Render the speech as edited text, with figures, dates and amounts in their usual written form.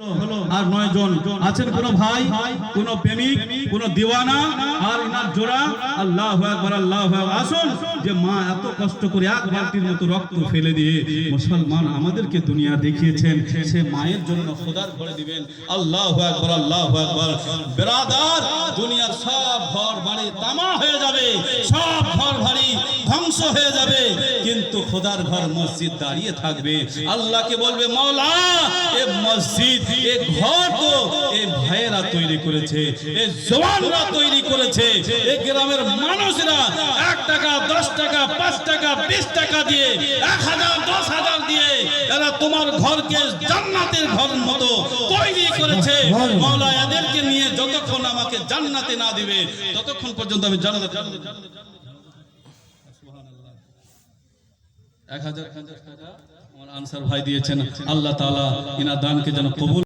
আর 9 জন আছেন কোন ভাই, কোন প্রেমিক, কোন দিওয়ানা আর ইনার জোড়া। আল্লাহু আকবার, আল্লাহু আকবার। আসুন, যে মা এত কষ্ট করে এক বালতির মতো রক্ত ফেলে দিয়ে মুসলমান আমাদেরকে দুনিয়া দেখিয়েছেন, সে মায়ের জন্য খোদার করে দিবেন। আল্লাহু আকবার, আল্লাহু আকবার। ব্রাদার, দুনিয়ার সব ঘর বাড়ি তামা হয়ে যাবে, সব ঘর বাড়ি ধ্বংস হয়ে যাবে, কিন্তু খোদার ঘর মসজিদ দাঁড়িয়ে থাকবে। আল্লাহকে বলবে, মাওলা এ মসজিদ, এ ঘর তো এই ভাইয়েরা তৈরি করেছে, এই জওয়ানরা তৈরি করেছে, এই গ্রামের মানুষরা 1 টাকা 10 টাকা 5 টাকা 20 টাকা দিয়ে 1000 10,000 দিয়ে এরা তোমার ঘরকে জান্নাতের ঘর মতো তৈরি করেছে। মাওলা এদেরকে নিয়ে যতক্ষণ আমাকে জান্নাতে না দিবে ততক্ষণ পর্যন্ত আমি জান্নাতে 1000 টাকা আমার আনসার ভাই দিয়েছেন। আল্লাহ তাআলা ইনার দানকে যেন কবুল